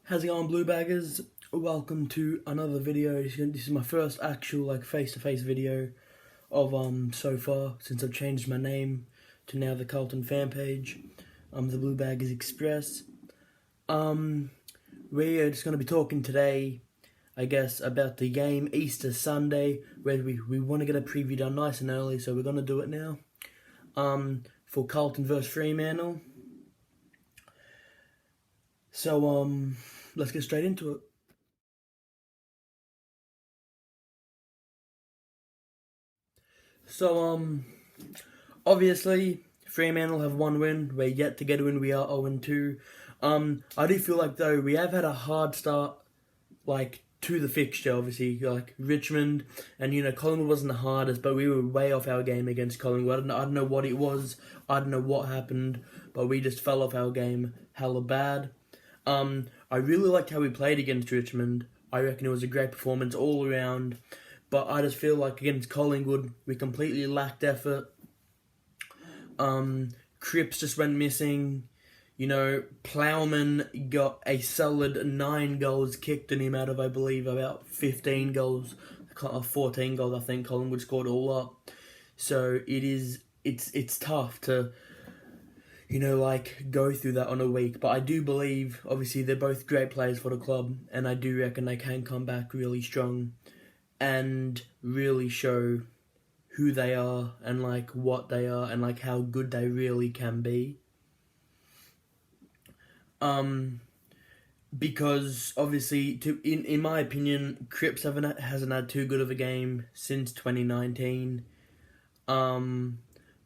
How's it going, Blue Baggers? Welcome to another video. This is my first actual face-to-face video of so far since I've changed my name to now the Carlton fan page, the Blue Baggers Express. We're just gonna be talking today, I guess, about the game Easter Sunday, where we want to get a preview done nice and early, so we're gonna do it now. For Carlton versus Fremantle. So let's get straight into it. So obviously Fremantle have one win. We're yet to get a win. We are 0-2. I do feel like though we have had a hard start, to the fixture. Obviously, Richmond and Collingwood wasn't the hardest, but we were way off our game against Collingwood. I don't know what it was. I don't know what happened, but we just fell off our game hella bad. I really liked how we played against Richmond. I reckon it was a great performance all around. But I just feel like against Collingwood, we completely lacked effort. Cripps just went missing. Plowman got a solid 9 goals kicked in him out of, I believe, about 15 goals. 14 goals, I think Collingwood scored all up. So it's tough to go through that on a week. But I do believe, obviously, they're both great players for the club, and I do reckon they can come back really strong and really show who they are and what they are and how good they really can be. Because obviously, in my opinion, Cripps hasn't had too good of a game since 2019.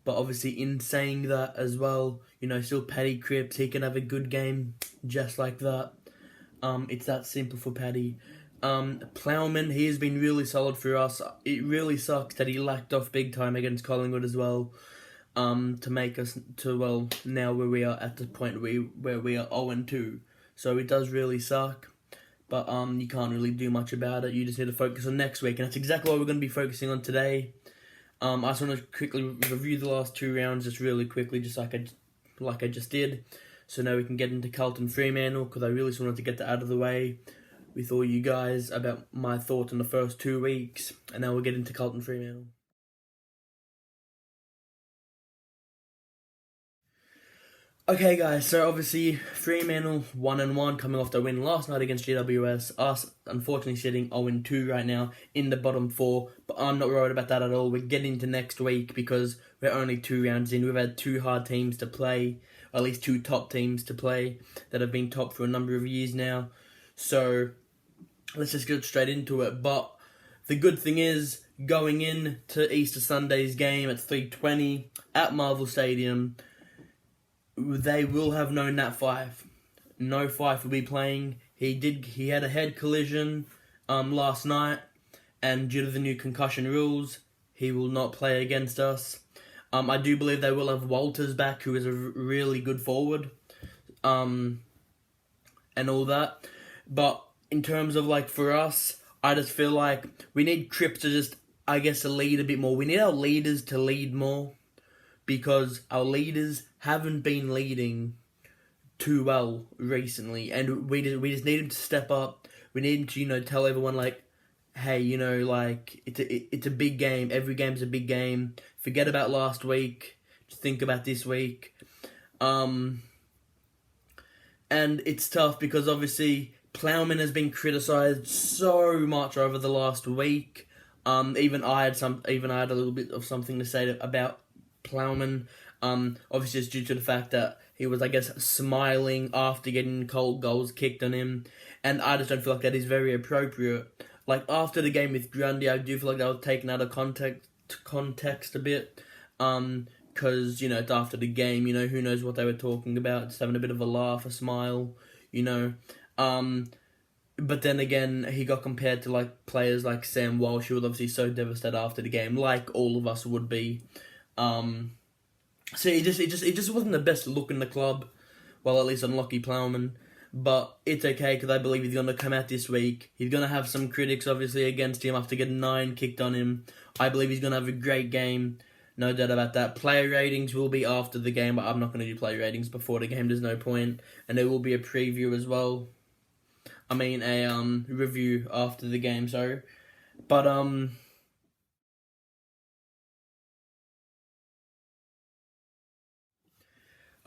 But obviously, in saying that as well, still Paddy Cripps, he can have a good game just like that. It's that simple for Paddy. Plowman, he has been really solid for us. It really sucks that he lacked off big time against Collingwood as well. To make us to, now where we are at the point where we are 0-2. So it does really suck. But you can't really do much about it. You just need to focus on next week. And that's exactly what we're going to be focusing on today. I just want to quickly review the last 2 rounds just really quickly, just like I just did. So now we can get into Carlton Fremantle, because I really just wanted to get that out of the way with all you guys about my thoughts on the first 2 weeks. And now we'll get into Carlton Fremantle. Okay guys, so obviously Fremantle 1-1 coming off the win last night against GWS. Us unfortunately sitting 0-2 right now in the bottom 4, but I'm not worried about that at all. We're getting to next week because we're only 2 rounds in. We've had 2 hard teams to play, or at least 2 top teams to play that have been top for a number of years now. So let's just get straight into it. But the good thing is, going in to Easter Sunday's game at 3:20 at Marvel Stadium, they will have no Nat Fyfe. No Fyfe will be playing. He had a head collision last night, and due to the new concussion rules, he will not play against us. I do believe they will have Walters back, who is a really good forward, and all that. But in terms of for us, I just feel like we need Cripps to just, I guess, lead a bit more. We need our leaders to lead more, because our leaders haven't been leading too well recently, and we just need him to step up. We need him to tell everyone hey, it's a big game. Every game's a big game. Forget about last week. Just think about this week. And it's tough because obviously Plowman has been criticised so much over the last week. Even I had a little bit of something to say about Plowman. Obviously it's due to the fact that he was, I guess, smiling after getting cold goals kicked on him, and I just don't feel like that is very appropriate. After the game with Grundy, I do feel like that was taken out of context a bit, because, it's after the game, who knows what they were talking about, just having a bit of a laugh, a smile, but then again, he got compared to, players like Sam Walsh, who was obviously so devastated after the game, like all of us would be. So it just wasn't the best look in the club. Well, at least on Lockie Plowman. But it's okay, because I believe he's going to come out this week. He's going to have some critics, obviously, against him after getting 9 kicked on him. I believe he's going to have a great game. No doubt about that. Player ratings will be after the game, but I'm not going to do player ratings before the game. There's no point. And there will be a preview as well. review after the game. Sorry, but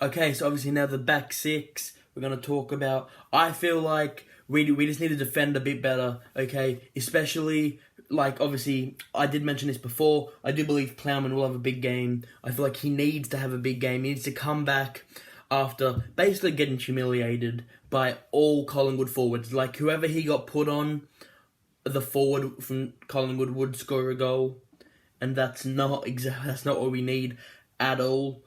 okay. So obviously now the back six we're gonna talk about. I feel like we just need to defend a bit better. Okay, especially like obviously I did mention this before. I do believe Plowman will have a big game. I feel like he needs to have a big game. He needs to come back after basically getting humiliated by all Collingwood forwards. Like whoever he got put on, the forward from Collingwood would score a goal, and that's not what we need at all.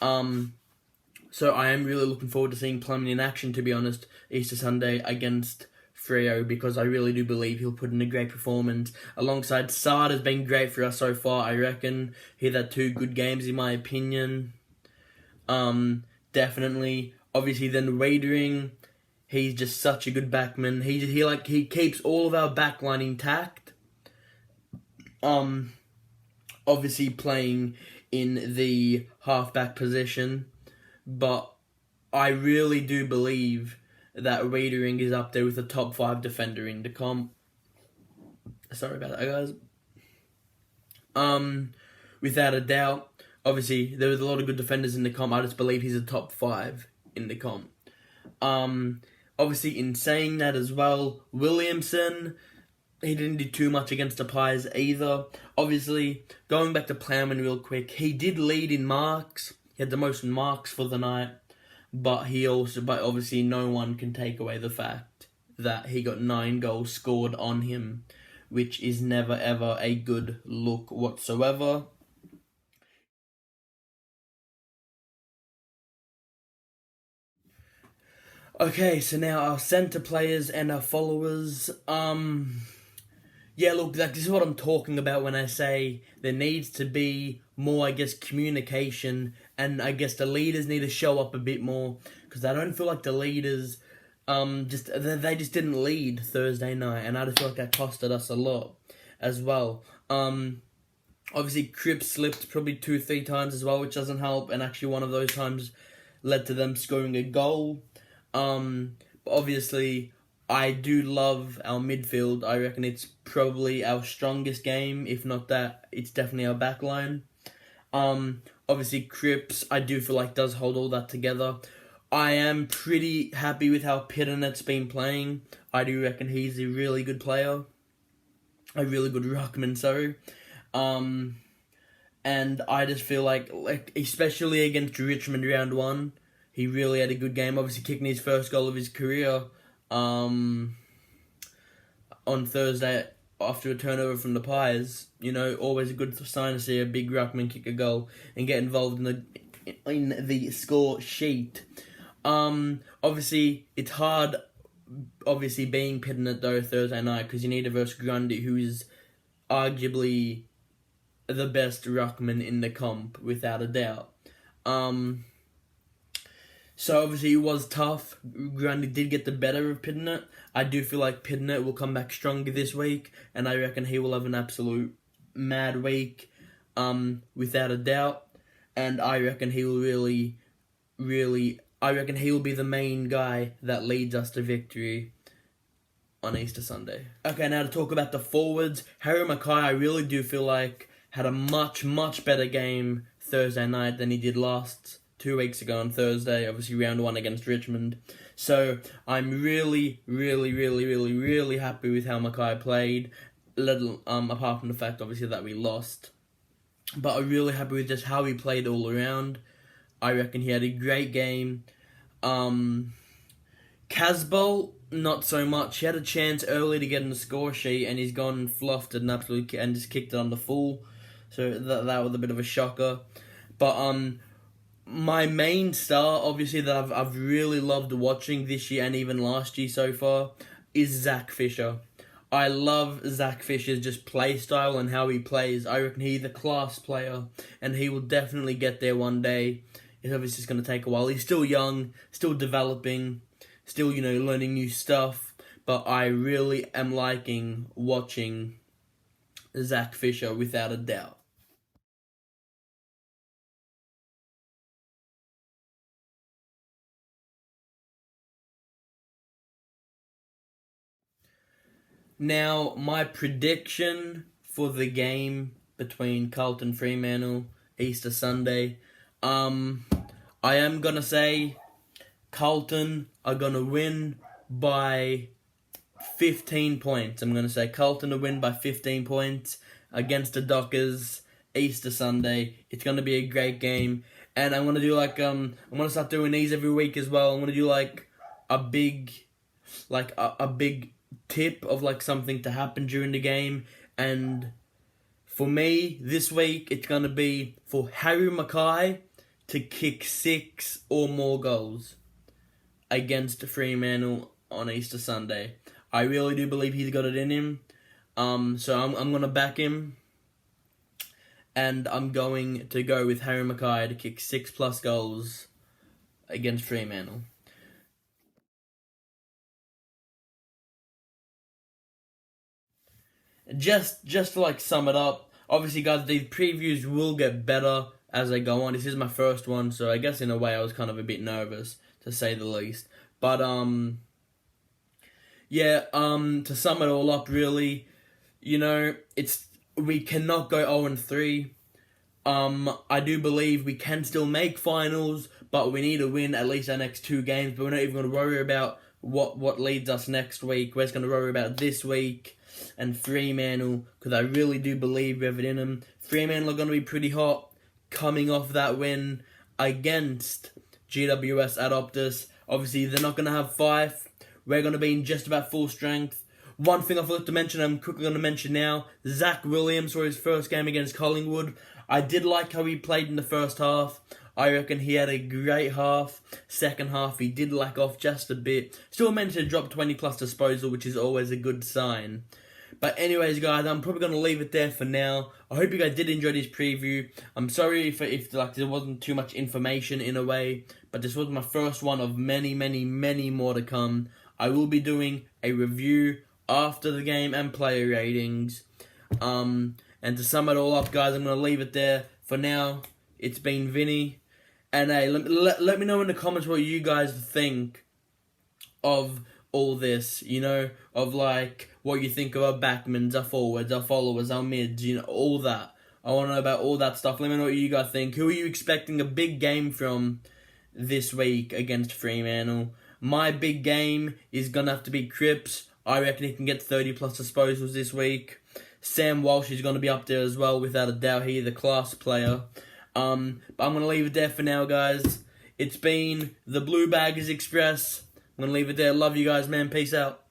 So I am really looking forward to seeing Plumlee in action, to be honest, Easter Sunday against Freo, because I really do believe he'll put in a great performance. Alongside Saad has been great for us so far, I reckon. He's had 2 good games, in my opinion. Definitely. Obviously, then Wadering, he's just such a good backman. He keeps all of our backline intact. Obviously playing in the halfback position. But I really do believe that Wadering is up there with the top 5 defender in the comp. Sorry about that, guys. Without a doubt, obviously there's a lot of good defenders in the comp. I just believe he's a top 5 in the comp. Obviously, in saying that as well, Williamson, he didn't do too much against the Pies either. Obviously, going back to Plowman real quick, he did lead in marks. He had the most marks for the night, but obviously no one can take away the fact that he got 9 goals scored on him, which is never ever a good look whatsoever. Okay, so now our centre players and our followers. Yeah, look, this is what I'm talking about when I say there needs to be more, I guess, communication, and I guess the leaders need to show up a bit more, because I don't feel like the leaders, they just didn't lead Thursday night, and I just feel like that costed us a lot as well. Obviously, Cripps slipped probably 2-3 times as well, which doesn't help, and actually one of those times led to them scoring a goal. Obviously, I do love our midfield. I reckon it's probably our strongest game. If not that, it's definitely our backline. Obviously, Cripps, I do feel like does hold all that together. I am pretty happy with how Pittenet's been playing. I do reckon he's a really good player. A really good ruckman, sorry. And I just feel like especially against Richmond round 1, he really had a good game. Obviously, kicking his first goal of his career on Thursday after a turnover from the Pies. Always a good sign to see a big ruckman kick a goal and get involved in the score sheet. Obviously, it's hard, obviously, being Pittenet, though, Thursday night, because you need to verse Grundy, who is arguably the best ruckman in the comp, without a doubt. So obviously it was tough. Grundy did get the better of Pittenet. I do feel like Pittenet will come back stronger this week, and I reckon he will have an absolute mad week, without a doubt. And I reckon he will I reckon he will be the main guy that leads us to victory on Easter Sunday. Okay, now to talk about the forwards. Harry Makai, I really do feel like had a much, much better game Thursday night than he did last 2 weeks ago on Thursday, obviously round 1 against Richmond. So I'm really, really, really, really, really happy with how Makai played, apart from the fact, obviously, that we lost. But I'm really happy with just how he played all around. I reckon he had a great game. Casbolt, not so much. He had a chance early to get in the score sheet, and he's gone and fluffed it and just kicked it on the full. So that was a bit of a shocker. But my main star, obviously, that I've really loved watching this year and even last year so far, is Zach Fisher. I love Zach Fisher's just play style and how he plays. I reckon he's a class player, and he will definitely get there one day. It's obviously just going to take a while. He's still young, still developing, still, learning new stuff. But I really am liking watching Zach Fisher, without a doubt. Now, my prediction for the game between Carlton Fremantle Easter Sunday, I am gonna say Carlton are gonna win by 15 points. I'm gonna say Carlton to win by 15 points against the Dockers Easter Sunday. It's gonna be a great game, and I'm gonna do I'm gonna start doing these every week as well. I'm gonna do a big, a big tip of something to happen during the game, and for me this week it's gonna be for Harry Makai to kick 6 or more goals against Fremantle on Easter Sunday. I really do believe he's got it in him. So I'm gonna back him, and I'm going to go with Harry Makai to kick 6+ goals against Fremantle. Just to sum it up, obviously guys, these previews will get better as I go on. This is my first one, so I guess in a way I was kind of a bit nervous, to say the least. But to sum it all up, really, we cannot go 0-3. I do believe we can still make finals, but we need to win at least our next 2 games. But we're not even going to worry about what leads us next week. We're just going to worry about this week and Fremantle, because I really do believe we have it in them. Fremantle are going to be pretty hot coming off that win against GWS at Optus. Obviously, they're not going to have Fyfe. We're going to be in just about full strength. One thing I forgot to mention, I'm quickly going to mention now, Zach Williams for his first game against Collingwood. I did like how he played in the first half. I reckon he had a great half. Second half, he did lack off just a bit. Still managed to drop 20+ disposal, which is always a good sign. But anyways, guys, I'm probably going to leave it there for now. I hope you guys did enjoy this preview. I'm sorry if there wasn't too much information in a way, but this was my first one of many, many, many more to come. I will be doing a review after the game and player ratings. And to sum it all up, guys, I'm going to leave it there. For now, it's been Vinny. And hey, let me know in the comments what you guys think of all this, of what you think of our backmans, our forwards, our followers, our mids, all that. I want to know about all that stuff. Let me know what you guys think. Who are you expecting a big game from this week against Fremantle? My big game is going to have to be Cripps. I reckon he can get 30+ disposals this week. Sam Walsh is going to be up there as well, without a doubt. He's the class player. But I'm going to leave it there for now, guys. It's been the Blue Baggers Express. I'm going to leave it there. Love you guys, man. Peace out.